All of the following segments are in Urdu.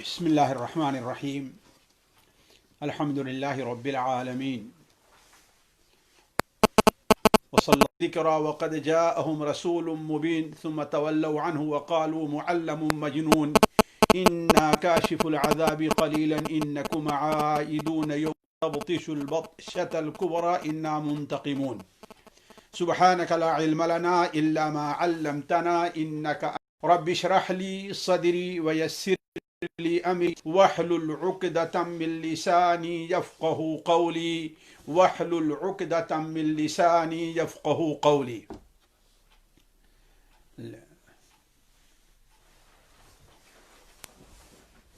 بسم الله الرحمن الرحيم الحمد لله رب العالمين وصلى الذكرى وقد جاءهم رسول مبين ثم تولوا عنه وقالوا معلم مجنون إنا كاشف العذاب قليلا إنكم عائدون يوم تبطش البطشة الكبرى إنا منتقمون سبحانك لا علم لنا إلا ما علمتنا إنك رب اشرح لي صدري ويسر لي أمري واحلل عقدة من لساني يفقه قولي واحلل عقدة من لساني يفقه قولي.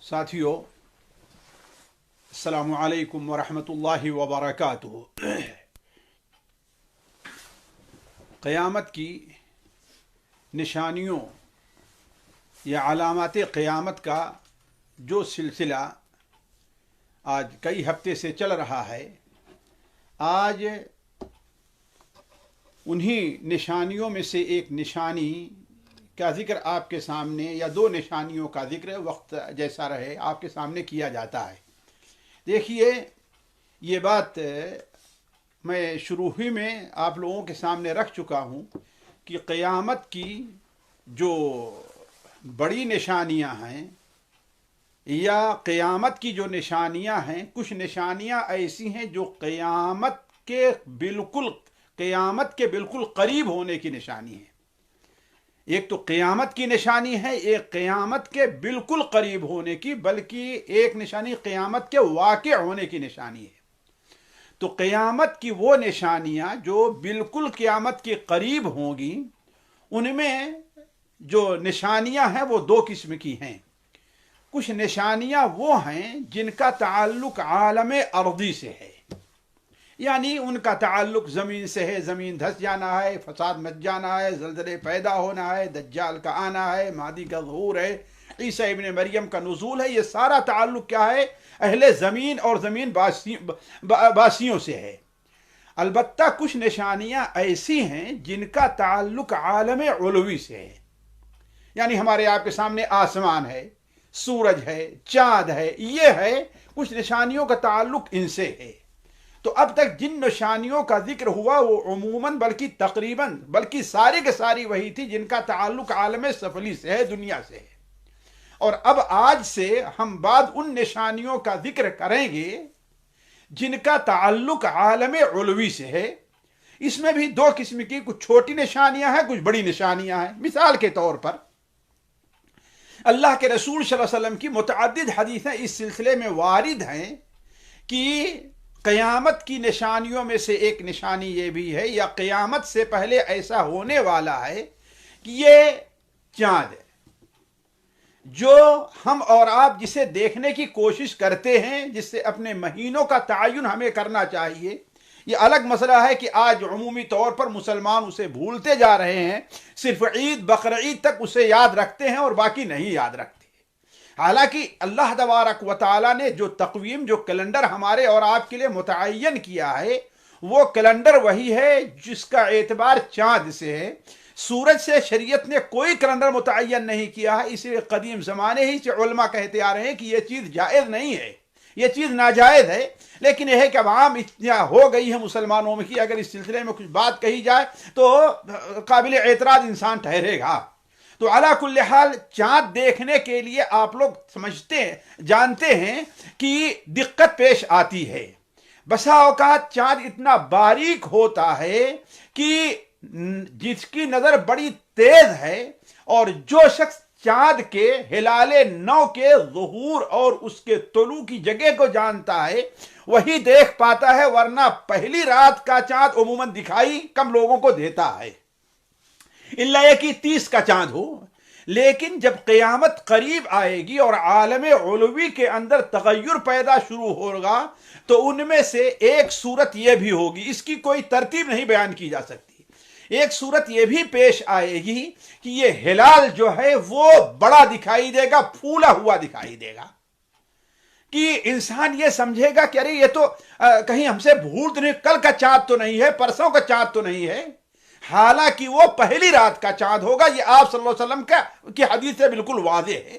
ساتھیو السلام علیکم ورحمۃ اللہ وبرکاتہ. قیامت کی نشانیوں یا علامات قیامت کا جو سلسلہ آج کئی ہفتے سے چل رہا ہے، آج انہی نشانیوں میں سے ایک نشانی کا ذکر آپ کے سامنے، یا دو نشانیوں کا ذکر وقت جیسا رہے آپ کے سامنے کیا جاتا ہے. دیکھیے، یہ بات میں شروع ہی میں آپ لوگوں کے سامنے رکھ چکا ہوں کہ قیامت کی جو بڑی نشانیاں ہیں یا قیامت کی جو نشانیاں ہیں، کچھ نشانیاں ایسی ہیں جو قیامت کے بالکل قریب ہونے کی نشانی ہے. ایک تو قیامت کی نشانی ہے، ایک قیامت کے بالکل قریب ہونے کی، بلکہ ایک نشانی قیامت کے واقع ہونے کی نشانی ہے. تو قیامت کی وہ نشانیاں جو بالکل قیامت کے قریب ہوں گی، ان میں جو نشانیاں ہیں وہ دو قسم کی ہیں. کچھ نشانیاں وہ ہیں جن کا تعلق عالم ارضی سے ہے، یعنی ان کا تعلق زمین سے ہے. زمین دھس جانا ہے، فساد مچ جانا ہے، زلزلے پیدا ہونا ہے، دجال کا آنا ہے، مہدی کا ظہور ہے، عیسیٰ ابن مریم کا نزول ہے. یہ سارا تعلق کیا ہے؟ اہل زمین اور زمین باسیوں سے ہے. البتہ کچھ نشانیاں ایسی ہیں جن کا تعلق عالم علوی سے ہے، یعنی ہمارے آپ کے سامنے آسمان ہے، سورج ہے، چاند ہے. یہ ہے کچھ نشانیوں کا تعلق ان سے ہے. تو اب تک جن نشانیوں کا ذکر ہوا وہ عموماً بلکہ ساری کے ساری وہی تھی جن کا تعلق عالم سفلی سے ہے، دنیا سے ہے. اور اب آج سے ہم بعد ان نشانیوں کا ذکر کریں گے جن کا تعلق عالم علوی سے ہے. اس میں بھی دو قسم کی، کچھ چھوٹی نشانیاں ہیں، کچھ بڑی نشانیاں ہیں. مثال کے طور پر اللہ کے رسول صلی اللہ علیہ وسلم کی متعدد حدیثیں اس سلسلے میں وارد ہیں کہ قیامت کی نشانیوں میں سے ایک نشانی یہ بھی ہے، یا قیامت سے پہلے ایسا ہونے والا ہے کہ یہ چاند ہے جو ہم اور آپ جسے دیکھنے کی کوشش کرتے ہیں، جس سے اپنے مہینوں کا تعین ہمیں کرنا چاہیے. یہ الگ مسئلہ ہے کہ آج عمومی طور پر مسلمان اسے بھولتے جا رہے ہیں، صرف عید بقرعید تک اسے یاد رکھتے ہیں اور باقی نہیں یاد رکھتے. حالانکہ اللہ تبارک و تعالیٰ نے جو تقویم، جو کیلنڈر ہمارے اور آپ کے لیے متعین کیا ہے، وہ کیلنڈر وہی ہے جس کا اعتبار چاند سے ہے. سورج سے شریعت نے کوئی کیلنڈر متعین نہیں کیا ہے. اس لیے قدیم زمانے ہی سے علماء کہتے آ رہے ہیں کہ یہ چیز جائز نہیں ہے، یہ چیز ناجائز ہے. لیکن یہ ہے کہ عوام اتنا ہو گئی ہے مسلمانوں میں کہ اگر اس سلسلے میں کچھ بات کہی جائے تو قابل اعتراض انسان ٹھہرے گا. تو علی کل حال چاند دیکھنے کے لیے آپ لوگ جانتے ہیں کہ دقت پیش آتی ہے. بسا اوقات چاند اتنا باریک ہوتا ہے کہ جس کی نظر بڑی تیز ہے، اور جو شخص چاند کے ہلال نو کے ظہور اور اس کے طلوع کی جگہ کو جانتا ہے وہی دیکھ پاتا ہے، ورنہ پہلی رات کا چاند عموماً دکھائی کم لوگوں کو دیتا ہے، الا یہ کہ 30 کا چاند ہو. لیکن جب قیامت قریب آئے گی اور عالم علوی کے اندر تغیر پیدا شروع ہوگا تو ان میں سے ایک صورت یہ بھی ہوگی، اس کی کوئی ترتیب نہیں بیان کی جا سکتی. ایک صورت یہ بھی پیش آئے گی کہ یہ ہلال جو ہے وہ بڑا دکھائی دے گا، پھولا ہوا دکھائی دے گا، کہ انسان یہ سمجھے گا کہ ارے یہ تو کہیں ہم سے بھول تو نہیں، کل کا چاند تو نہیں ہے، پرسوں کا چاند تو نہیں ہے. حالانکہ وہ پہلی رات کا چاند ہوگا. یہ آپ صلی اللہ علیہ وسلم کی حدیث سے بالکل واضح ہے.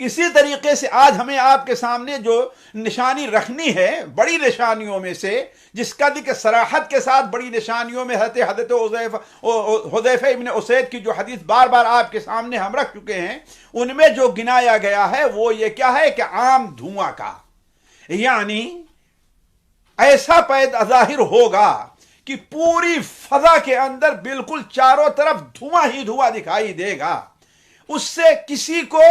اسی طریقے سے آج ہمیں آپ کے سامنے جو نشانی رکھنی ہے بڑی نشانیوں میں سے، جس کا ذکر صراحت کے ساتھ بڑی نشانیوں میں حضرت حذیفہ ابن اسید کی جو حدیث بار بار آپ کے سامنے ہم رکھ چکے ہیں، ان میں جو گنایا گیا ہے وہ یہ کیا ہے کہ عام دھواں کا، یعنی ایسا پیدا ظاہر ہوگا کہ پوری فضا کے اندر بالکل چاروں طرف دھواں ہی دھواں دکھائی دے گا، اس سے کسی کو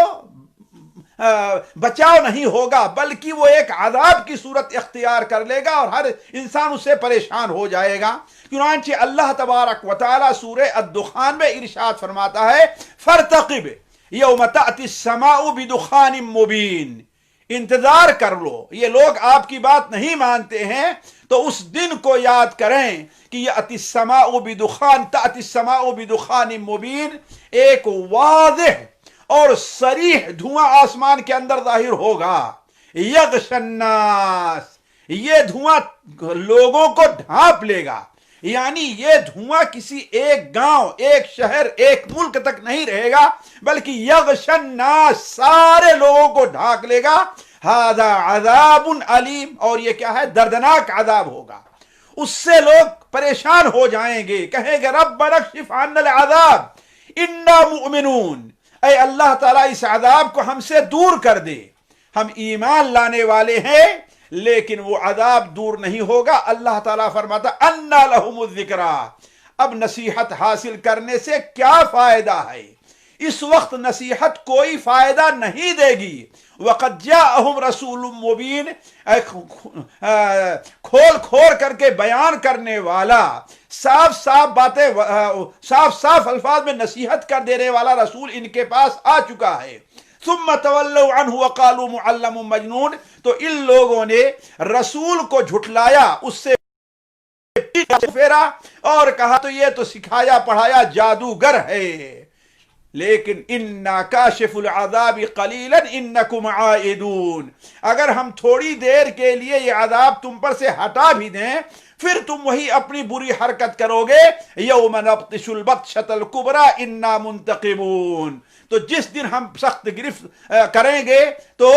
بچاؤ نہیں ہوگا، بلکہ وہ ایک عذاب کی صورت اختیار کر لے گا اور ہر انسان اس سے پریشان ہو جائے گا۔ چنانچہ اللہ تبارک و تعالی سورہ الدخان میں ارشاد فرماتا ہے فَارْتَقِبْ يَوْمَ تَأْتِي السَّمَاءُ بِدُخَانٍ مُبِينٍ، انتظار کر لو، یہ لوگ آپ کی بات نہیں مانتے ہیں تو اس دن کو یاد کریں کہ یأتی السماء بدخان، تأتی السماء بدخان مبین، ایک واضح اور صریح دھواں آسمان کے اندر ظاہر ہوگا، یغش الناس، یہ دھواں لوگوں کو ڈھانپ لے گا، یعنی یہ دھواں کسی ایک گاؤں، ایک شہر، ایک ملک تک نہیں رہے گا، بلکہ یغش الناس، سارے لوگوں کو ڈھانپ لے گا۔ ھذا عذاب علیم، اور یہ کیا ہے؟ دردناک عذاب ہوگا، اس سے لوگ پریشان ہو جائیں گے، کہیں گے ربنا اکشف عنا العذاب انا مؤمنون، اے اللہ تعالیٰ اس عذاب کو ہم سے دور کر دے، ہم ایمان لانے والے ہیں، لیکن وہ عذاب دور نہیں ہوگا۔ اللہ تعالیٰ فرماتا انا لہم الذکریٰ، اب نصیحت حاصل کرنے سے کیا فائدہ ہے؟ اس وقت نصیحت کوئی فائدہ نہیں دے گی۔ وقد جاءہم رسول مبین، کھول کھول کر کے بیان کرنے والا، صاف صاف باتیں، صاف صاف الفاظ میں نصیحت کر دینے والا رسول ان کے پاس آ چکا ہے۔ ثم تولوا عنہ وقالوا معلم مجنون، تو ان لوگوں نے رسول کو جھٹلایا، اس سے پھیرا اور کہا تو یہ تو سکھایا پڑھایا جادوگر ہے۔ لیکن انا کاشف العذاب قلیلا انکم عائدون، اگر ہم تھوڑی دیر کے لیے یہ عذاب تم پر سے ہٹا بھی دیں، پھر تم وہی اپنی بری حرکت کرو گے۔ یوم نبطش البطشۃ الکبریٰ انا منتقمون، تو جس دن ہم سخت گرفت کریں گے تو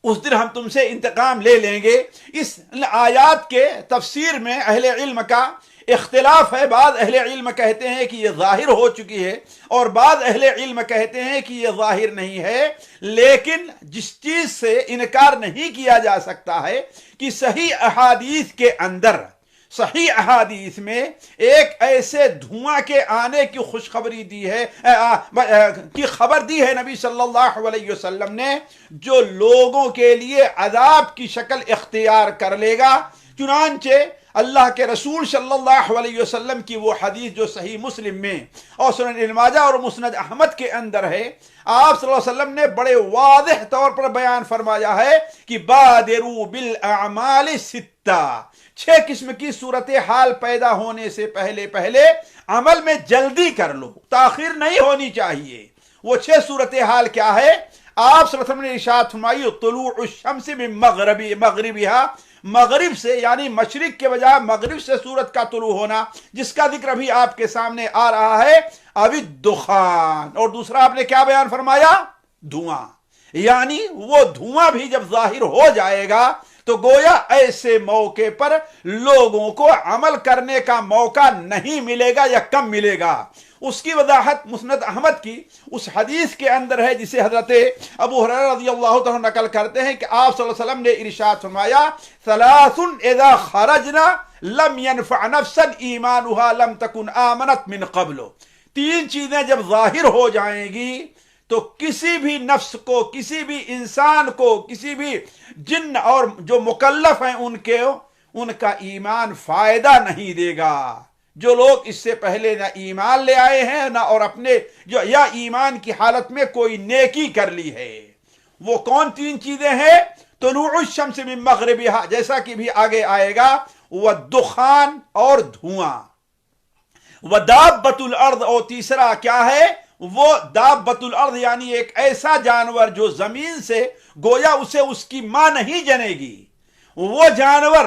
اس دن ہم تم سے انتقام لے لیں گے۔ اس آیات کے تفسیر میں اہل علم کا اختلاف ہے، بعض اہل علم کہتے ہیں کہ یہ ظاہر ہو چکی ہے، اور بعض اہل علم کہتے ہیں کہ یہ ظاہر نہیں ہے، لیکن جس چیز سے انکار نہیں کیا جا سکتا ہے کہ صحیح احادیث کے اندر، صحیح احادیث میں ایک ایسے دھواں کے آنے کی خوشخبری دی ہے، کی خبر دی ہے نبی صلی اللہ علیہ وسلم نے، جو لوگوں کے لیے عذاب کی شکل اختیار کر لے گا۔ چنانچہ اللہ کے رسول صلی اللہ علیہ وسلم کی وہ حدیث جو صحیح مسلم میں اور سنن ابن ماجہ اور مسند احمد کے اندر ہے، آپ صلی اللہ علیہ وسلم نے بڑے واضح طور پر بیان فرمایا ہے کہ بادروا بالاعمال ستہ، 6 قسم کی صورتحال پیدا ہونے سے پہلے عمل میں جلدی کر لو، تاخیر نہیں ہونی چاہیے۔ وہ 6 صورتحال کیا ہے؟ آپ صلی اللہ علیہ وسلم نے ارشاد فرمائی طلوع الشمس من مغربها، مغرب سے یعنی مشرق کے بجائے مغرب سے سورج کا طلوع ہونا، جس کا ذکر ابھی آپ کے سامنے آ رہا ہے، اب الدخان، اور دوسرا آپ نے کیا بیان فرمایا؟ دھواں، یعنی وہ دھواں بھی جب ظاہر ہو جائے گا تو گویا ایسے موقع پر لوگوں کو عمل کرنے کا موقع نہیں ملے گا یا کم ملے گا۔ اس کی وضاحت مسند احمد کی اس حدیث کے اندر ہے جسے حضرت ابو ہریرہ رضی اللہ تعالیٰ نقل کرتے ہیں کہ آپ صلی اللہ علیہ وسلم نے ارشاد فرمایا ثلاث اذا خرجنا لم ينفع نفسا ایمانها لم تكن آمنت من قبل، 3 چیزیں جب ظاہر ہو جائیں گی تو کسی بھی نفس کو، کسی بھی انسان کو، کسی بھی جن اور جو مکلف ہیں ان کا ایمان فائدہ نہیں دے گا۔ جو لوگ اس سے پہلے نہ ایمان لے آئے ہیں نہ اور اپنے جو یا ایمان کی حالت میں کوئی نیکی کر لی ہے، وہ کون 3 چیزیں ہیں؟ طلوع الشمس من مغربها، جیسا کہ بھی آگے آئے گا، والدخان اور دھواں، ودابۃ الارض، اور تیسرا کیا ہے؟ وہ دابۃ الارض یعنی ایک ایسا جانور جو زمین سے گویا اسے اس کی ماں نہیں جنے گی، وہ جانور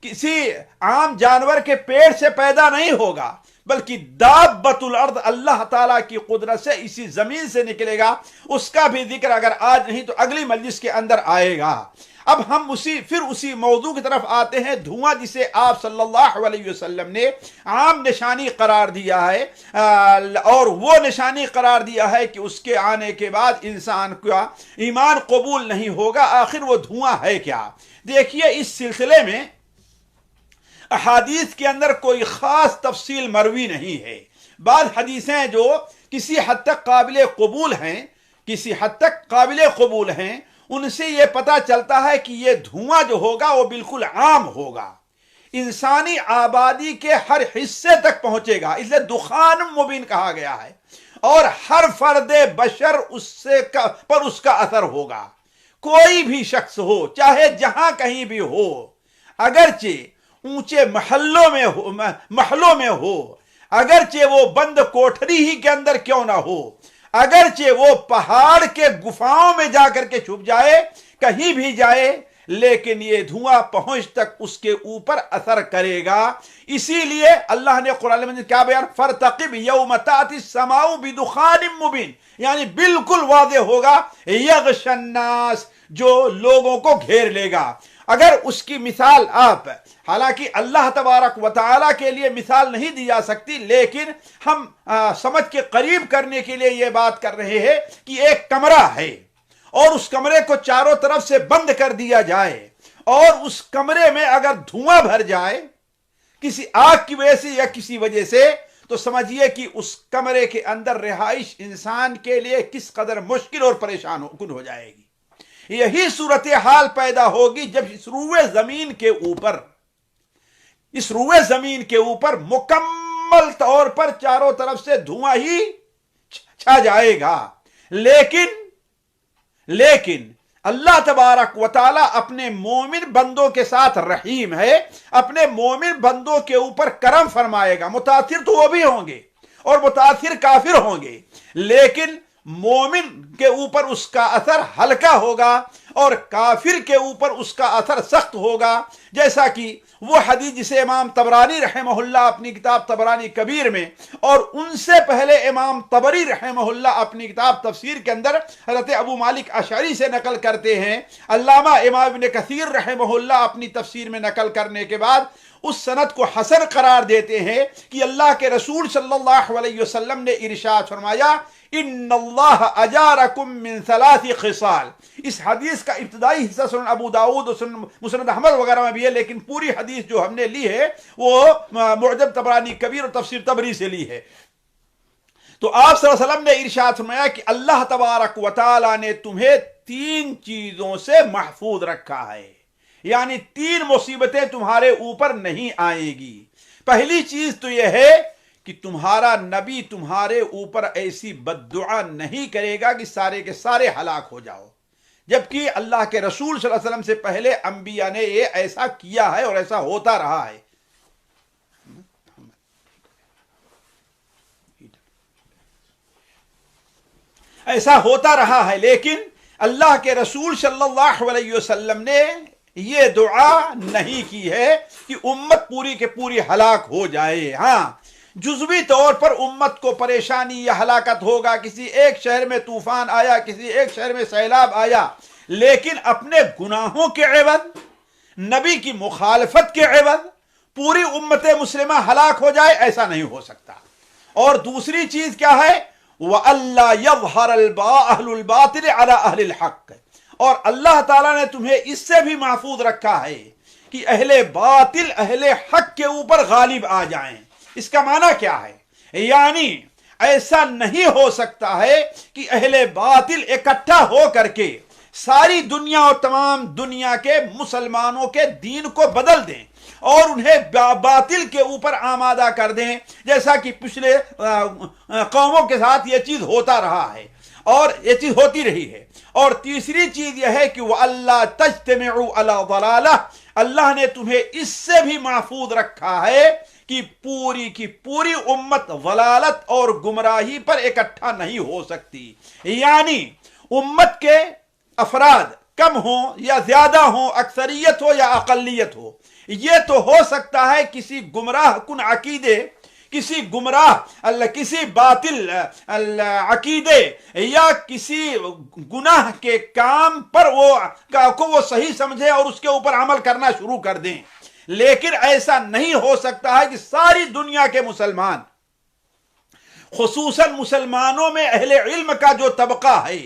کسی عام جانور کے پیٹ سے پیدا نہیں ہوگا، بلکہ دابۃ الارض اللہ تعالیٰ کی قدرت سے اسی زمین سے نکلے گا، اس کا بھی ذکر اگر آج نہیں تو اگلی مجلس کے اندر آئے گا۔ اب ہم اسی موضوع کی طرف آتے ہیں، دھواں جسے آپ صلی اللہ علیہ وسلم نے عام نشانی قرار دیا ہے، اور وہ نشانی قرار دیا ہے کہ اس کے آنے کے بعد انسان کا ایمان قبول نہیں ہوگا۔ آخر وہ دھواں ہے کیا؟ دیکھیے، اس سلسلے میں احادیث کے اندر کوئی خاص تفصیل مروی نہیں ہے۔ بعض حدیثیں جو کسی حد تک قابل قبول ہیں ان سے یہ پتہ چلتا ہے کہ یہ دھواں جو ہوگا وہ بالکل عام ہوگا، انسانی آبادی کے ہر حصے تک پہنچے گا، اس لیے دخان مبین کہا گیا ہے، اور ہر فرد بشر پر اس کا اثر ہوگا۔ کوئی بھی شخص ہو، چاہے جہاں کہیں بھی ہو، اگرچہ اونچے محلوں میں ہو، اگرچہ وہ بند کوٹھری ہی کے اندر کیوں نہ ہو، اگرچہ وہ پہاڑ کے گفاؤں میں جا کر کے چھپ جائے، کہیں بھی جائے، لیکن یہ دھواں پہنچ تک اس کے اوپر اثر کرے گا۔ اسی لیے اللہ نے قرآن میں کیا بیان، فَارْتَقِبْ يَوْمَ تَأْتِي السَّمَاءُ بِدُخَانٍ مُبِينٍ، یعنی بالکل واضح ہوگا، یغشی الناس، جو لوگوں کو گھیر لے گا۔ اگر اس کی مثال حالانکہ اللہ تبارک و تعالیٰ کے لیے مثال نہیں دی جا سکتی، لیکن ہم سمجھ کے قریب کرنے کے لیے یہ بات کر رہے ہیں کہ ایک کمرہ ہے اور اس کمرے کو چاروں طرف سے بند کر دیا جائے، اور اس کمرے میں اگر دھواں بھر جائے کسی آگ کی وجہ سے یا کسی وجہ سے، تو سمجھیے کہ اس کمرے کے اندر رہائش انسان کے لیے کس قدر مشکل اور پریشان کن ہو جائے گی۔ یہی صورتحال پیدا ہوگی جب اس روئے زمین کے اوپر مکمل طور پر چاروں طرف سے دھواں ہی چھا جائے گا۔ لیکن اللہ تبارک و تعالیٰ اپنے مومن بندوں کے ساتھ رحیم ہے، اپنے مومن بندوں کے اوپر کرم فرمائے گا۔ متاثر تو وہ بھی ہوں گے اور متاثر کافر ہوں گے، لیکن مومن کے اوپر اس کا اثر ہلکا ہوگا اور کافر کے اوپر اس کا اثر سخت ہوگا، جیسا کہ وہ حدیث جسے امام طبرانی رحمہ اللہ اپنی کتاب طبرانی کبیر میں، اور ان سے پہلے امام طبری رحمہ اللہ اپنی کتاب تفسیر کے اندر حضرت ابو مالک اشعری سے نقل کرتے ہیں، علامہ امام ابن کثیر رحمہ اللہ اپنی تفسیر میں نقل کرنے کے بعد اس سند کو حسن قرار دیتے ہیں کہ اللہ کے رسول صلی اللہ علیہ وسلم نے ارشاد فرمایا، ان اللہ اجارکم من ثلاث خصال۔ اس حدیث کا ابتدائی حصہ سنن ابو داؤد اور سنن مسند احمد وغیرہ میں بھی ہے، لیکن پوری حدیث جو ہم نے لی ہے وہ معجم طبرانی کبیر اور تفسیر طبری سے لی ہے۔ تو آپ صلی اللہ علیہ وسلم نے ارشاد فرمایا کہ اللہ تبارک و تعالی نے تمہیں 3 چیزوں سے محفوظ رکھا ہے، یعنی 3 مصیبتیں تمہارے اوپر نہیں آئیں گی۔ پہلی چیز تو یہ ہے کہ تمہارا نبی تمہارے اوپر ایسی بد دعا نہیں کرے گا کہ سارے کے سارے ہلاک ہو جاؤ، جبکہ اللہ کے رسول صلی اللہ علیہ وسلم سے پہلے انبیاء نے یہ ایسا کیا ہے اور ایسا ہوتا رہا ہے۔ ایسا ہوتا رہا ہے، لیکن اللہ کے رسول صلی اللہ علیہ وسلم نے یہ دعا نہیں کی ہے کہ امت پوری کے پوری ہلاک ہو جائے۔ ہاں، جزوی طور پر امت کو پریشانی یا ہلاکت ہوگا، کسی ایک شہر میں طوفان آیا، کسی ایک شہر میں سیلاب آیا، لیکن اپنے گناہوں کے عوض، نبی کی مخالفت کے عوض پوری امت مسلمہ ہلاک ہو جائے، ایسا نہیں ہو سکتا۔ اور دوسری چیز کیا ہے، وَأَلَّا يَظْهَرَ أَهْلُ الْبَاطِلِ عَلَى أَهْلِ الْحَقِّ، اور اللہ تعالیٰ نے تمہیں اس سے بھی محفوظ رکھا ہے کہ اہل باطل اہل حق کے اوپر غالب آ جائیں۔ اس کا معنی کیا ہے؟ یعنی ایسا نہیں ہو سکتا ہے کہ اہل باطل اکٹھا ہو کر کے ساری دنیا اور تمام دنیا کے مسلمانوں کے دین کو بدل دیں اور انہیں باطل کے اوپر آمادہ کر دیں، جیسا کہ پچھلے قوموں کے ساتھ یہ چیز ہوتا رہا ہے اور یہ چیز ہوتی رہی ہے۔ اور تیسری چیز یہ ہے کہ وَأَلَّا تَجْتَمِعُوا عَلَى ضَلَالَةٍ، اللہ نے تمہیں اس سے بھی محفوظ رکھا ہے کہ پوری کی پوری امت ضلالت اور گمراہی پر اکٹھا نہیں ہو سکتی، یعنی امت کے افراد کم ہوں یا زیادہ ہوں، اکثریت ہو یا اقلیت ہو، یہ تو ہو سکتا ہے کسی گمراہ کن عقیدے کسی گمراہ کسی باطل عقیدے یا کسی گناہ کے کام پر وہ صحیح سمجھے اور اس کے اوپر عمل کرنا شروع کر دیں. لیکن ایسا نہیں ہو سکتا ہے کہ ساری دنیا کے مسلمان، خصوصاً مسلمانوں میں اہل علم کا جو طبقہ ہے،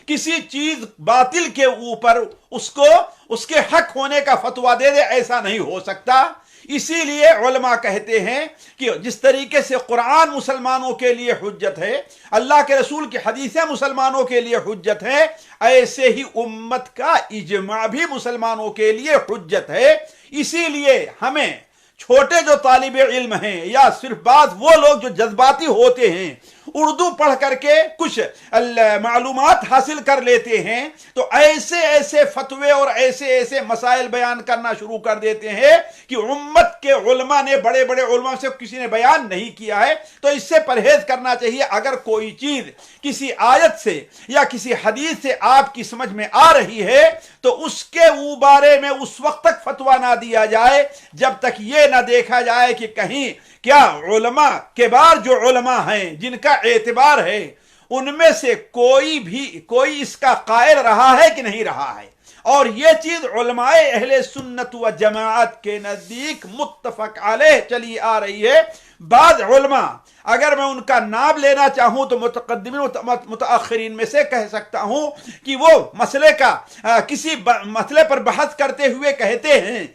کسی چیز باطل کے اوپر اس کے حق ہونے کا فتویٰ دے دے، ایسا نہیں ہو سکتا. اسی لیے علماء کہتے ہیں کہ جس طریقے سے قرآن مسلمانوں کے لیے حجت ہے، اللہ کے رسول کی حدیثیں مسلمانوں کے لیے حجت ہے، ایسے ہی امت کا اجماع بھی مسلمانوں کے لیے حجت ہے. اسی لیے ہمیں چھوٹے جو طالب علم ہیں یا صرف بعض وہ لوگ جو جذباتی ہوتے ہیں، اردو پڑھ کر کے کچھ معلومات حاصل کر لیتے ہیں، تو ایسے فتوے اور ایسے مسائل بیان کرنا شروع کر دیتے ہیں کہ امت کے علماء نے، بڑے بڑے علماء سے کسی نے بیان نہیں کیا ہے. تو اس سے پرہیز کرنا چاہیے. اگر کوئی چیز کسی آیت سے یا کسی حدیث سے آپ کی سمجھ میں آ رہی ہے تو اس کے بارے میں اس وقت تک فتویٰ نہ دیا جائے جب تک یہ نہ دیکھا جائے کہ کہیں کیا علماء کبار جو علماء ہیں جن کا اعتبار ہے، ان میں سے کوئی اس کا قائل رہا ہے کہ نہیں رہا ہے. اور یہ چیز علماء اہل سنت و جماعت کے نزدیک متفق علیہ چلی آ رہی ہے. بعض علماء، اگر میں ان کا نام لینا چاہوں تو متقدمین و متاخرین میں سے کہہ سکتا ہوں کہ وہ کسی مسئلے پر بحث کرتے ہوئے کہتے ہیں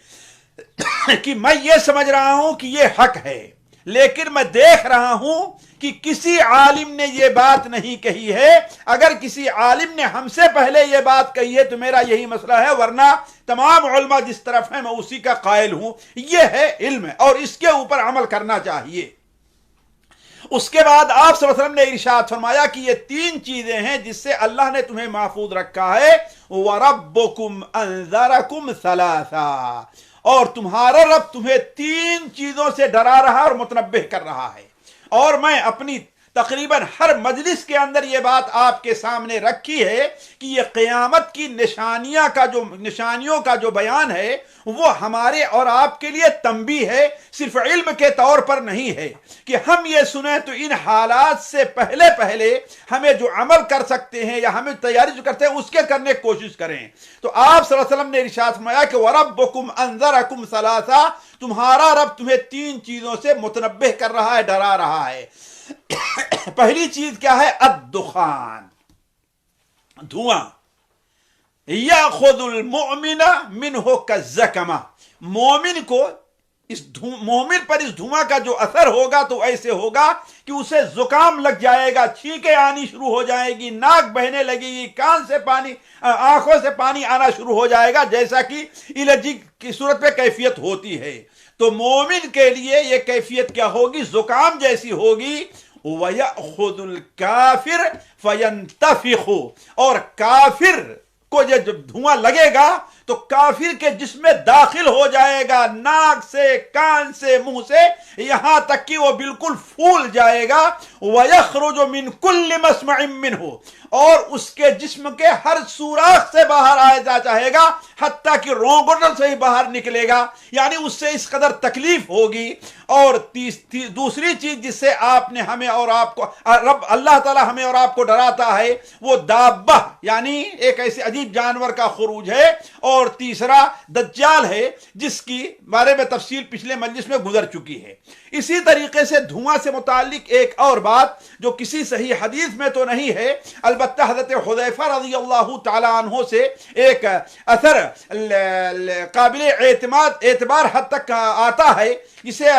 کہ میں یہ سمجھ رہا ہوں کہ یہ حق ہے، لیکن میں دیکھ رہا ہوں کہ کسی عالم نے یہ بات نہیں کہی ہے. اگر کسی عالم نے ہم سے پہلے یہ بات کہی ہے تو میرا یہی مسئلہ ہے، ورنہ تمام علماء جس طرف ہیں میں اسی کا قائل ہوں. یہ ہے علم اور اس کے اوپر عمل کرنا چاہیے. اس کے بعد آپ صلی اللہ علیہ وسلم نے ارشاد فرمایا کہ یہ 3 چیزیں ہیں جس سے اللہ نے تمہیں محفوظ رکھا ہے. وَرَبُّكُمْ أَنذَرَكُمْ ثَلَاثًا، اور تمہارا رب تمہیں 3 چیزوں سے ڈرا رہا اور متنبہ کر رہا ہے. اور میں اپنی تقریباً ہر مجلس کے اندر یہ بات آپ کے سامنے رکھی ہے کہ یہ قیامت کی نشانیوں کا جو بیان ہے وہ ہمارے اور آپ کے لیے تنبیہ ہے، صرف علم کے طور پر نہیں ہے کہ ہم یہ سنیں تو ان حالات سے پہلے ہمیں جو عمل کر سکتے ہیں یا ہمیں تیاری جو کرتے ہیں اس کے کرنے کی کوشش کریں. تو آپ صلی اللہ علیہ وسلم نے ارشاد فرمایا کہ وَرَبُّكُمْ أَنذَرَكُمْ ثَلَاثًا، تمہارا رب تمہیں 3 چیزوں سے متنبہ کر رہا ہے، ڈرا رہا ہے. پہلی چیز کیا ہے؟ الدخان، دھواں. یاخذ المؤمن منہ کالزکمہ، مومن پر اس دھواں کا جو اثر ہوگا تو ایسے ہوگا کہ اسے زکام لگ جائے گا، چھینکیں آنی شروع ہو جائے گی، ناک بہنے لگے گی، کان سے پانی، آنکھوں سے پانی آنا شروع ہو جائے گا، جیسا کہ الرجی کی صورت پہ کیفیت ہوتی ہے. تو مومن کے لیے یہ کیفیت کیا ہوگی؟ زکام جیسی ہوگی. وَيَأْخُذُ الْكَافِرُ فَيَنْتَفِخُ، اور کافر کو جب دھواں لگے گا تو کافر کے جسم میں داخل ہو جائے گا، ناک سے، کان سے، منہ سے، یہاں تک کہ وہ بالکل پھول جائے گا. وَيَخْرُجُ مِنْ كُلِّ مَسْمَعٍ مِّنْهُ، اور اس کے جسم کے ہر سوراخ سے باہر آیا چاہے گا، حتیٰ کہ رونگٹوں سے ہی باہر نکلے گا. یعنی اس سے اس قدر تکلیف ہوگی. اور دوسری چیز جس سے آپ نے ہمیں اور آپ کو اللہ تعالیٰ ہمیں اور آپ کو ڈراتا ہے وہ دابہ، یعنی ایک ایسے عجیب جانور کا خروج ہے. اور تیسرا دجال ہے، جس کی بارے میں تفصیل پچھلے مجلس میں گزر چکی ہے. اسی طریقے سے دھواں سے متعلق ایک اور بات جو کسی صحیح حدیث میں تو نہیں ہے، البتہ حضرت حذیفہ رضی اللہ تعالی عنہ سے ایک اثر قابل اعتبار حد تک آتا ہے، جسے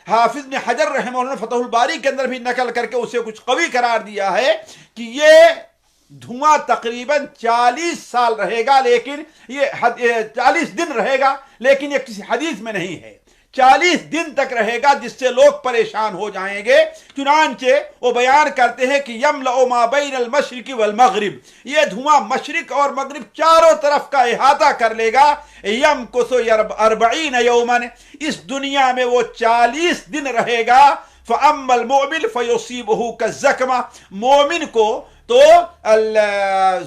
حافظ ابن حجر رحمہ اللہ نے فتح الباری کے اندر بھی نقل کر کے اسے کچھ قوی قرار دیا ہے کہ یہ دھواں تقریباً 40 سال رہے گا، لیکن یہ 40 دن رہے گا، لیکن یہ کسی حدیث میں نہیں ہے. 40 دن تک رہے گا، جس سے لوگ پریشان ہو جائیں گے. چنانچہ وہ بیان کرتے ہیں کہ یملأ ما بین المشرق والمغرب، یہ دھواں مشرق اور مغرب چاروں طرف کا احاطہ کر لے گا. یمکث 40 یوما، اس دنیا میں وہ 40 دن رہے گا. فاما المؤمن فیصیبہ کالزکمہ، مومن کو تو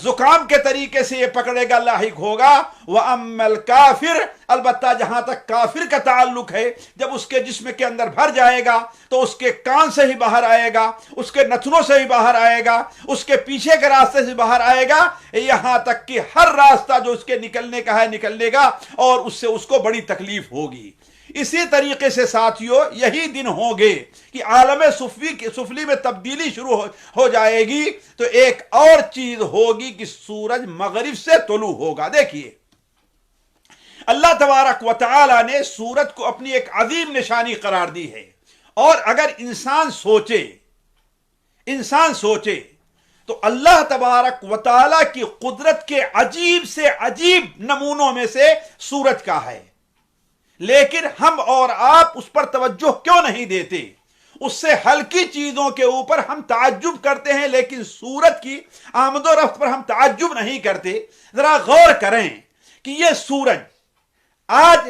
زکام کے طریقے سے یہ پکڑے گا، لاحق ہوگا۔ وَأَمَّا الْكَافِرُ، البتہ جہاں تک کافر کا تعلق ہے، جب اس کے جسم کے اندر بھر جائے گا تو اس کے کان سے ہی باہر آئے گا، اس کے نتنوں سے ہی باہر آئے گا، اس کے پیچھے کے راستے سے باہر آئے گا، یہاں تک کہ ہر راستہ جو اس کے نکلنے کا ہے نکلنے گا، اور اس سے اس کو بڑی تکلیف ہوگی۔ اسی طریقے سے ساتھیوں یہی دن ہوں گے کہ عالم سفلی میں تبدیلی شروع ہو جائے گی، تو ایک اور چیز ہوگی کہ سورج مغرب سے طلوع ہوگا۔ دیکھیے اللہ تبارک و تعالی نے سورج کو اپنی ایک عظیم نشانی قرار دی ہے، اور اگر انسان سوچے تو اللہ تبارک و تعالی کی قدرت کے عجیب سے عجیب نمونوں میں سے سورج کا ہے، لیکن ہم اور آپ اس پر توجہ کیوں نہیں دیتے؟ اس سے ہلکی چیزوں کے اوپر ہم تعجب کرتے ہیں، لیکن سورج کی آمد و رفت پر ہم تعجب نہیں کرتے۔ ذرا غور کریں کہ یہ سورج آج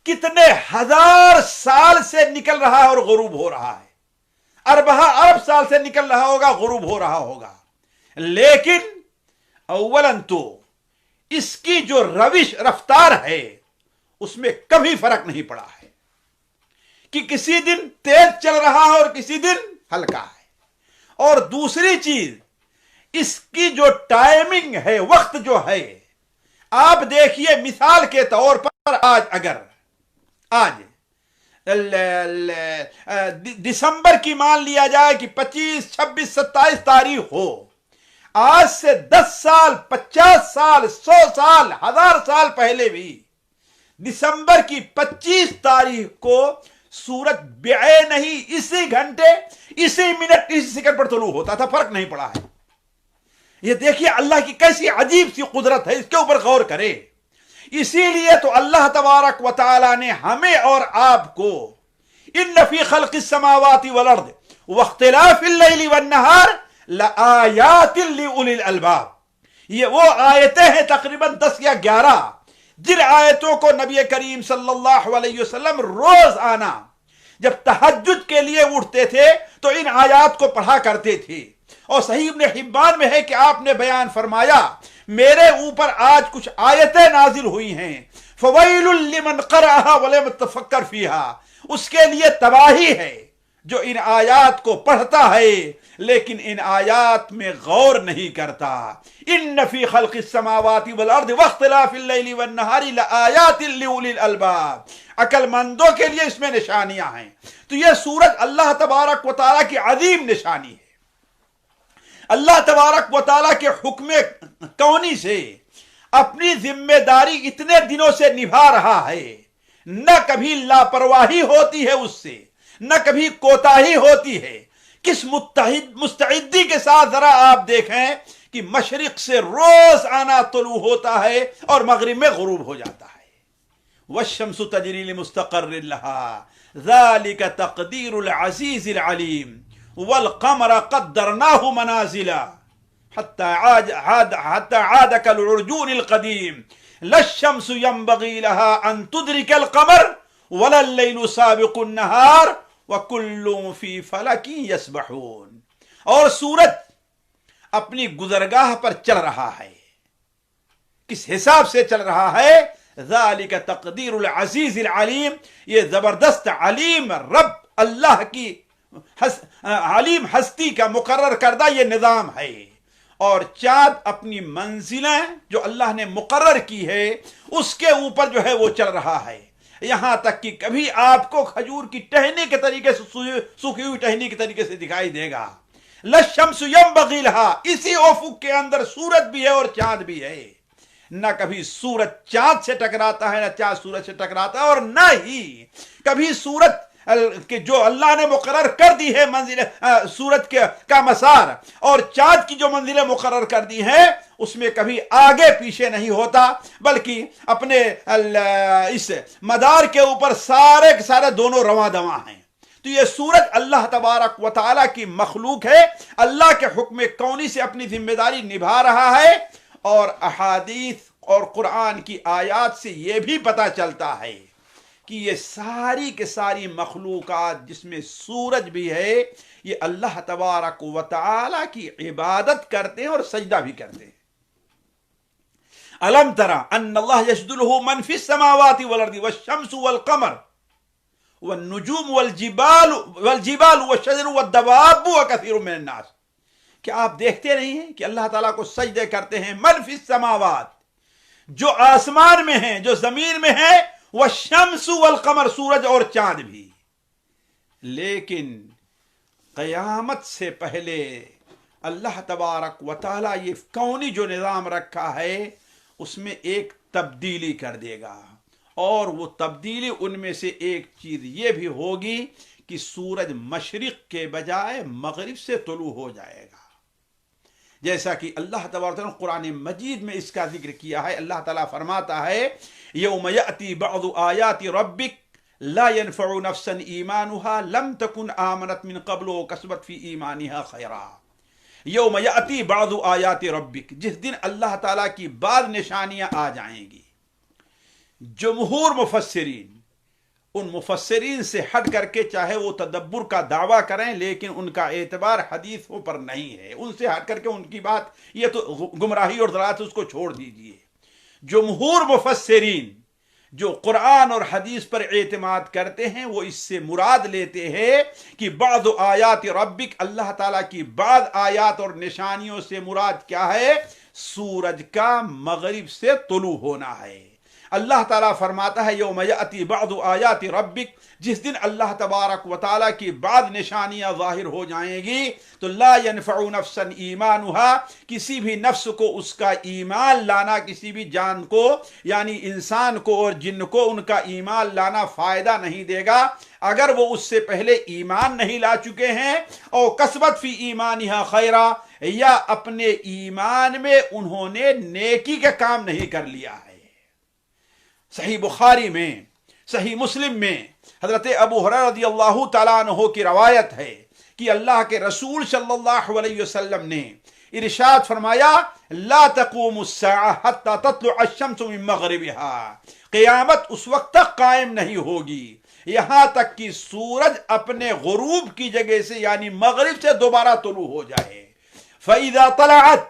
کتنے ہزار سال سے نکل رہا ہے اور غروب ہو رہا ہے، ارب سال سے نکل رہا ہوگا، غروب ہو رہا ہوگا، لیکن اولاً تو اس کی جو رفتار ہے اس میں کبھی فرق نہیں پڑا ہے، کہ کسی دن تیز چل رہا ہے اور کسی دن ہلکا ہے۔ اور دوسری چیز، اس کی جو ٹائمنگ ہے، وقت جو ہے، آپ دیکھیے مثال کے طور پر آج دسمبر کی مان لیا جائے کہ 25، 26، 27 تاریخ ہو، آج سے 10 سال، 50 سال، 100 سال، 1000 سال پہلے بھی دسمبر کی 25 تاریخ کو سورج بعین نہیں، اسی گھنٹے، اسی منٹ، اسی سیکنڈ پر طلوع ہوتا تھا، فرق نہیں پڑا ہے۔ یہ دیکھیے اللہ کی کیسی عجیب سی قدرت ہے، اس کے اوپر غور کرے۔ اسی لیے تو اللہ تبارک و تعالی نے ہمیں اور آپ کو ان فی خلق السماوات والارض واختلاف اللیل والنہار لآیات لأولی الالباب، یہ وہ آیتیں ہیں تقریباً 10 یا 11 جن آیتوں کو نبی کریم صلی اللہ علیہ وسلم روز آنا جب تہجد کے لیے اٹھتے تھے تو ان آیات کو پڑھا کرتے تھے۔ اور صحیح ابن حبان میں ہے کہ آپ نے بیان فرمایا، میرے اوپر آج کچھ آیتیں نازل ہوئی ہیں، فویل لمن قرأها ولم يتفکر فیها، اس کے لیے تباہی ہے جو ان آیات کو پڑھتا ہے لیکن ان آیات میں غور نہیں کرتا۔ ان فی خلق السماوات والارض واختلاف اللیل والنہار لآیات لأولی الالباب، عقل مندوں کے لیے اس میں نشانیاں ہیں۔ تو یہ سورج اللہ تبارک و تعالیٰ کی عظیم نشانی ہے۔ اللہ تبارک و تعالیٰ کے حکم کونی سے اپنی ذمہ داری اتنے دنوں سے نبھا رہا ہے، نہ کبھی لاپرواہی ہوتی ہے اس سے، نہ کبھی کوتاہی ہوتی ہے۔ کس مستعدی کے ساتھ ذرا آپ دیکھیں کہ مشرق سے روز آنا طلوع ہوتا ہے اور مغرب میں غروب ہو جاتا ہے۔ والشمس تجری لمستقر لها ذلك تقدیر العزیز العلیم والقمر قدرناه منازل حتى عاد كالعرجون القديم لا الشمس ينبغي لها أن تدرك القمر ولا الليل سابق النهار وكل في فلك يسبحون۔ اور سورج اپنی گزرگاہ پر چل رہا ہے، کس حساب سے چل رہا ہے؟ ذالک تقدیر العزیز العلیم، یہ زبردست علیم رب اللہ کی علیم ہستی کا مقرر کردہ یہ نظام ہے۔ اور چاند اپنی منزلیں جو اللہ نے مقرر کی ہے اس کے اوپر جو ہے وہ چل رہا ہے، یہاں تک کہ کبھی آپ کو کھجور کی ٹہنی کے طریقے سے، سوکھی ہوئی ٹہنی کے طریقے سے دکھائی دے گا۔ للشمس ينبغي لها، اسی افق کے اندر سورج بھی ہے اور چاند بھی ہے، نہ کبھی سورج چاند سے ٹکراتا ہے، نہ چاند سورج سے ٹکراتا ہے، اور نہ ہی کبھی سورج کہ جو اللہ نے مقرر کر دی ہے منزل سورج کا مسار، اور چاند کی جو منزلیں مقرر کر دی ہیں اس میں کبھی آگے پیچھے نہیں ہوتا، بلکہ اپنے اس مدار کے اوپر سارے کے سارے دونوں رواں دواں ہیں۔ تو یہ سورج اللہ تبارک و تعالیٰ کی مخلوق ہے، اللہ کے حکم کونی سے اپنی ذمہ داری نبھا رہا ہے۔ اور احادیث اور قرآن کی آیات سے یہ بھی پتہ چلتا ہے کہ یہ ساری کے ساری مخلوقات جس میں سورج بھی ہے یہ اللہ تبارک و تعالی کی عبادت کرتے ہیں اور سجدہ بھی کرتے ہیں. الم ترى ان اللہ یسجد له من فی السماوات والارض والشمس والقمر والنجوم والجبال والشجر والدواب وكثير من الناس. کیا آپ دیکھتے نہیں ہیں کہ اللہ تعالیٰ کو سجدے کرتے ہیں من فی السماوات، جو آسمان میں ہیں، جو زمین میں ہیں، والشمس والقمر، سورج اور چاند بھی. لیکن قیامت سے پہلے اللہ تبارک و تعالیٰ یہ کونی جو نظام رکھا ہے اس میں ایک تبدیلی کر دے گا، اور وہ تبدیلی ان میں سے ایک چیز یہ بھی ہوگی کہ سورج مشرق کے بجائے مغرب سے طلوع ہو جائے گا. جیسا کہ اللہ تبارک و تعالیٰ نے قرآن مجید میں اس کا ذکر کیا ہے. اللہ تعالیٰ فرماتا ہے یوم یأتی بعض آیات ربک لا ينفع نفسا ایمانها لم تکن آمنت من قبل وکسبت فی ایمانها خیرا. یوم یأتی بعض آیات ربک، جس دن اللہ تعالیٰ کی بعض نشانیاں آ جائیں گی. جمہور مفسرین ان مفسرین سے ہٹ کر کے چاہے وہ تدبر کا دعویٰ کریں لیکن ان کا اعتبار حدیثوں پر نہیں ہے، ان سے ہٹ کر کے ان کی بات یہ تو گمراہی اور ضلالت، اس کو چھوڑ دیجئے. جمہور مفسرین جو قرآن اور حدیث پر اعتماد کرتے ہیں وہ اس سے مراد لیتے ہیں کہ بعض آیات ربک، اللہ تعالیٰ کی بعض آیات اور نشانیوں سے مراد کیا ہے؟ سورج کا مغرب سے طلوع ہونا ہے. اللہ تعالیٰ فرماتا ہے یوم یأتی بعض آیات ربک، جس دن اللہ تبارک و تعالیٰ کی بعض نشانیاں ظاہر ہو جائیں گی تو لا ينفع نفسا ایمانها، کسی بھی نفس کو اس کا ایمان لانا، کسی بھی جان کو یعنی انسان کو اور جن کو ان کا ایمان لانا فائدہ نہیں دے گا اگر وہ اس سے پہلے ایمان نہیں لا چکے ہیں. اور کسبت فی ایمانها خیرا، یا اپنے ایمان میں انہوں نے نیکی کا کام نہیں کر لیا ہے. صحیح بخاری میں، صحیح مسلم میں حضرت ابو ہریرہ رضی اللہ تعالیٰ عنہ کی روایت ہے کہ اللہ کے رسول صلی اللہ علیہ وسلم نے ارشاد فرمایا لا تقوم الساعة حتى تطلع الشمس من مغربها، قیامت اس وقت تک قائم نہیں ہوگی یہاں تک کہ سورج اپنے غروب کی جگہ سے یعنی مغرب سے دوبارہ طلوع ہو جائے. فإذا طلعت،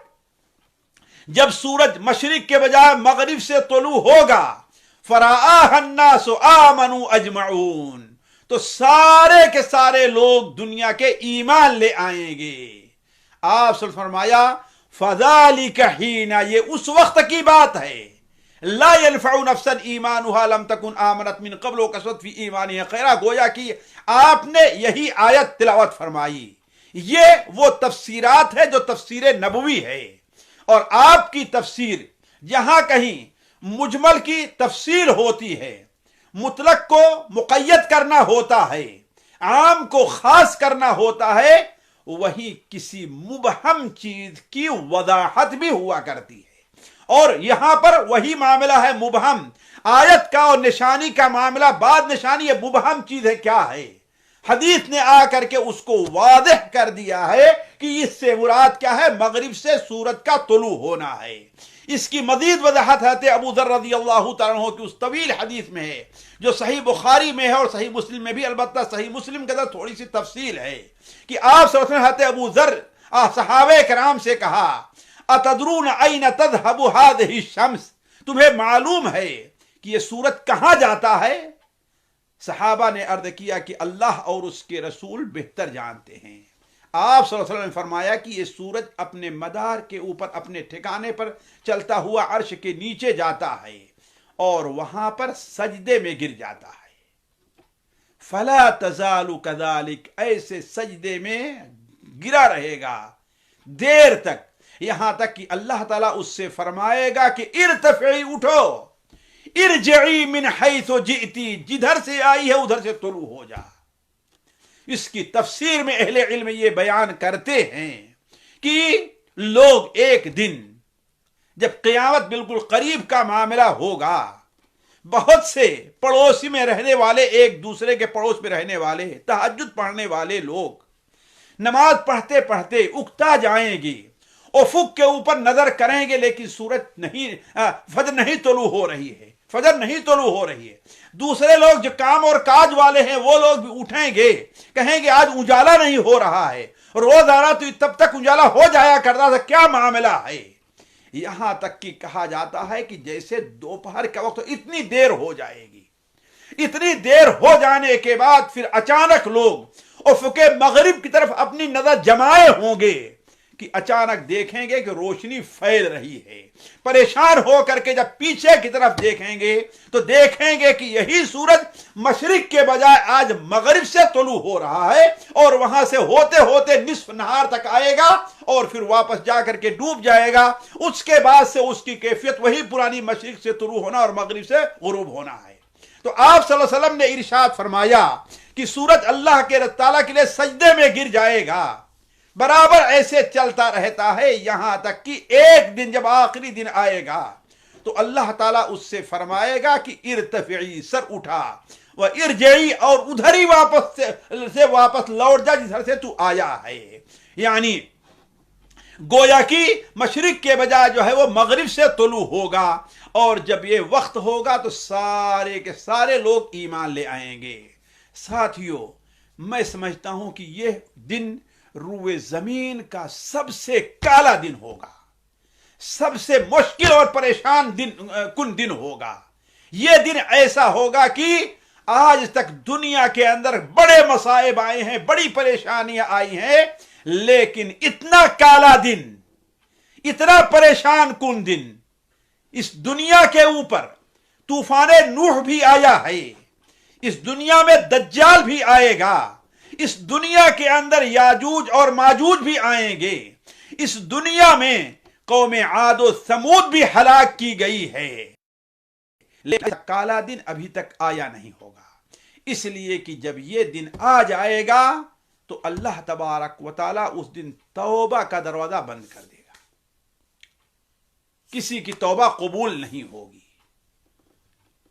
جب سورج مشرق کے بجائے مغرب سے طلوع ہوگا، فرآها الناس آمنوا اجمعون، تو سارے کے سارے لوگ دنیا کے ایمان لے آئیں گے. آپ سے فرمایا فذالک حین، یہ اس وقت کی بات ہے، لا ينفع نفسا ایمانها لم تکن آمنت من قبل وکسبت فی ایمانها خیرا. گویا کہ آپ نے یہی آیت تلاوت فرمائی. یہ وہ تفسیرات ہے جو تفسیر نبوی ہے، اور آپ کی تفسیر جہاں کہیں مجمل کی تفصیل ہوتی ہے، مطلق کو مقید کرنا ہوتا ہے، عام کو خاص کرنا ہوتا ہے، وہی کسی مبہم چیز کی وضاحت بھی ہوا کرتی ہے. اور یہاں پر وہی معاملہ ہے مبہم. آیت کا اور نشانی کا معاملہ، بعد نشانی یہ مبہم چیز ہے کیا ہے، حدیث نے آ کر کے اس کو واضح کر دیا ہے کہ اس سے مراد کیا ہے، مغرب سے سورج کا طلوع ہونا ہے. اس کی مزید وضاحت ہے ابو ذر رضی اللہ تعالیٰ عنہ کی اس طویل حدیث میں ہے جو صحیح بخاری میں ہے اور صحیح مسلم میں بھی. البتہ صحیح مسلم کے اندر تھوڑی سی تفصیل ہے کہ آپ صلی اللہ علیہ وسلم ابو ذر صحابہ کرام سے کہا اتدرون این تذهب هذه الشمس، تمہیں معلوم ہے کہ یہ سورج کہاں جاتا ہے؟ صحابہ نے عرض کیا کہ اللہ اور اس کے رسول بہتر جانتے ہیں. آپ صلی اللہ علیہ وسلم نے فرمایا کہ یہ سورج اپنے مدار کے اوپر اپنے ٹھکانے پر چلتا ہوا عرش کے نیچے جاتا ہے اور وہاں پر سجدے میں گر جاتا ہے. فلا تزال كذلك، ایسے سجدے میں گرا رہے گا دیر تک، یہاں تک کہ اللہ تعالیٰ اس سے فرمائے گا کہ ارتفعی، اٹھو، ارجعی من حیث جئتی، جدھر سے آئی ہے ادھر سے طلوع ہو جا. اس کی تفسیر میں اہل علم یہ بیان کرتے ہیں کہ لوگ ایک دن جب قیامت بالکل قریب کا معاملہ ہوگا، بہت سے پڑوسی میں رہنے والے، ایک دوسرے کے پڑوس میں رہنے والے، تہجد پڑھنے والے لوگ نماز پڑھتے پڑھتے اکتا جائیں گے افق کے اوپر نظر کریں گے لیکن سورج نہیں، فجر نہیں طلوع ہو رہی ہے، فجر نہیں طلوع ہو رہی ہے۔ دوسرے لوگ جو کام اور کاج والے ہیں وہ لوگ بھی اٹھیں گے، کہیں گے آج اجالا نہیں ہو رہا ہے، روزانہ تو تب تک اجالا ہو جایا کرتا تھا، کیا معاملہ ہے؟ یہاں تک کہ کہا جاتا ہے کہ جیسے دوپہر کا وقت اتنی دیر ہو جائے گی، اتنی دیر ہو جانے کے بعد پھر اچانک لوگ افق مغرب کی طرف اپنی نظر جمائے ہوں گے کہ اچانک دیکھیں گے کہ روشنی پھیل رہی ہے۔ پریشان ہو کر کے جب پیچھے کی طرف دیکھیں گے تو دیکھیں گے کہ یہی سورج مشرق کے بجائے آج مغرب سے طلوع ہو رہا ہے، اور وہاں سے ہوتے ہوتے نصف نہار تک آئے گا اور پھر واپس جا کر کے ڈوب جائے گا۔ اس کے بعد سے اس کی کیفیت وہی پرانی مشرق سے طلوع ہونا اور مغرب سے غروب ہونا ہے۔ تو آپ صلی اللہ علیہ وسلم نے ارشاد فرمایا کہ سورج اللہ کے تعالیٰ کے لیے سجدے میں گر جائے گا، برابر ایسے چلتا رہتا ہے یہاں تک کہ ایک دن جب آخری دن آئے گا تو اللہ تعالیٰ اس سے فرمائے گا کہ ارتفعی، سر اٹھا، وہ ارجعی، اور ادھر ہی واپس لوٹ جا جدھر سے تو آیا ہے۔ یعنی گویا کی مشرق کے بجائے جو ہے وہ مغرب سے طلوع ہوگا، اور جب یہ وقت ہوگا تو سارے کے سارے لوگ ایمان لے آئیں گے۔ ساتھیوں، میں سمجھتا ہوں کہ یہ دن روئے زمین کا سب سے کالا دن ہوگا، سب سے مشکل اور پریشان کن دن ہوگا۔ یہ دن ایسا ہوگا کہ آج تک دنیا کے اندر بڑے مصائب آئے ہیں، بڑی پریشانیاں آئی ہیں، لیکن اتنا کالا دن، اتنا پریشان کن دن اس دنیا کے اوپر طوفان نوح بھی آیا ہے، اس دنیا میں دجال بھی آئے گا، اس دنیا کے اندر یاجوج اور ماجوج بھی آئیں گے، اس دنیا میں قوم عاد و ثمود بھی ہلاک کی گئی ہے، لیکن کالا دن ابھی تک آیا نہیں ہوگا۔ اس لیے کہ جب یہ دن آ جائے گا تو اللہ تبارک و تعالی اس دن توبہ کا دروازہ بند کر دے گا، کسی کی توبہ قبول نہیں ہوگی۔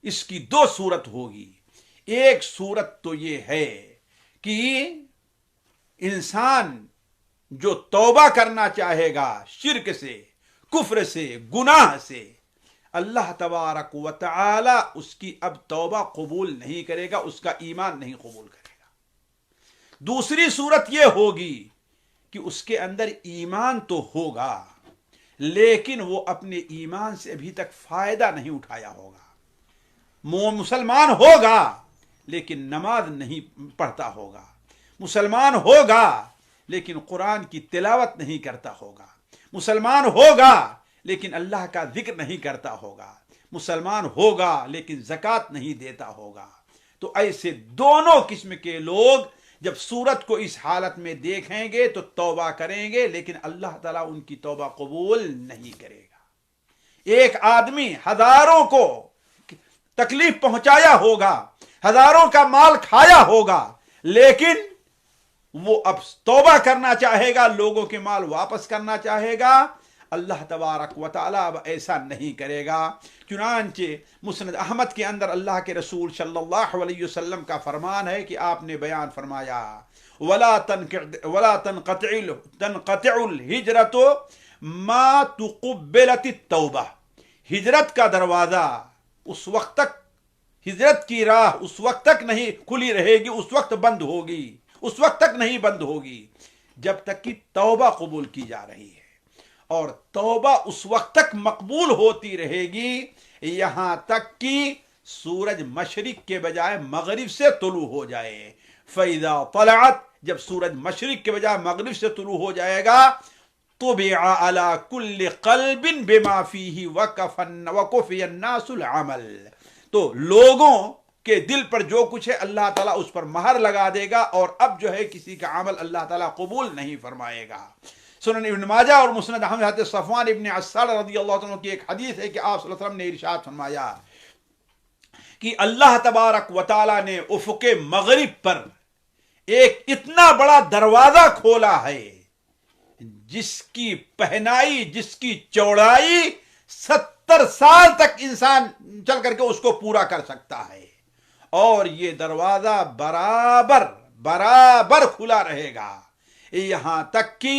اس کی دو صورت ہوگی، ایک صورت تو یہ ہے کہ انسان جو توبہ کرنا چاہے گا شرک سے، کفر سے، گناہ سے، اللہ تبارک و تعالی اس کی اب توبہ قبول نہیں کرے گا، اس کا ایمان نہیں قبول کرے گا۔ دوسری صورت یہ ہوگی کہ اس کے اندر ایمان تو ہوگا لیکن وہ اپنے ایمان سے ابھی تک فائدہ نہیں اٹھایا ہوگا، مسلمان ہوگا لیکن نماز نہیں پڑھتا ہوگا، مسلمان ہوگا لیکن قرآن کی تلاوت نہیں کرتا ہوگا، مسلمان ہوگا لیکن اللہ کا ذکر نہیں کرتا ہوگا، مسلمان ہوگا لیکن زکوٰۃ نہیں دیتا ہوگا۔ تو ایسے دونوں قسم کے لوگ جب سورت کو اس حالت میں دیکھیں گے تو توبہ کریں گے، لیکن اللہ تعالیٰ ان کی توبہ قبول نہیں کرے گا۔ ایک آدمی ہزاروں کو تکلیف پہنچایا ہوگا، ہزاروں کا مال کھایا ہوگا، لیکن وہ اب توبہ کرنا چاہے گا، لوگوں کے مال واپس کرنا چاہے گا، اللہ تبارک و تعالیٰ اب ایسا نہیں کرے گا۔ چنانچہ مسند احمد کے اندر اللہ کے رسول صلی اللہ علیہ وسلم کا فرمان ہے کہ آپ نے بیان فرمایا وَلَا تَنْقَطِعُ الْهِجْرَةُ مَا تُقُبِّلَتِ التَّوْبَةِ، ہجرت کا دروازہ اس وقت تک، ہجرت کی راہ اس وقت تک نہیں کھلی رہے گی، اس وقت بند ہوگی، اس وقت تک نہیں بند ہوگی جب تک کہ توبہ قبول کی جا رہی ہے، اور توبہ اس وقت تک مقبول ہوتی رہے گی یہاں تک کہ سورج مشرق کے بجائے مغرب سے طلوع ہو جائے۔ فَإِذَا طَلَعَتْ، جب سورج مشرق کے بجائے مغرب سے طلوع ہو جائے گا، طُبِعَ عَلَى كُلِّ قَلْبٍ بِمَا فِيهِ وَكُفِيَ النَّاسُ الْعَمَلِ، تو لوگوں کے دل پر جو کچھ ہے اللہ تعالیٰ اس پر مہر لگا دے گا، اور اب جو ہے کسی کا عمل اللہ تعالیٰ قبول نہیں فرمائے گا۔ سنن ابن ماجہ اور مسند احمد حضرت صفوان ابن عسال رضی اللہ عنہ کی ایک حدیث ہے کہ آپ صلی اللہ علیہ وسلم نے ارشاد فرمایا کہ اللہ تبارک و تعالیٰ نے افق مغرب پر ایک اتنا بڑا دروازہ کھولا ہے جس کی پہنائی، جس کی چوڑائی 70 سال تک انسان چل کر کے اس کو پورا کر سکتا ہے، اور یہ دروازہ برابر کھلا رہے گا یہاں تک کہ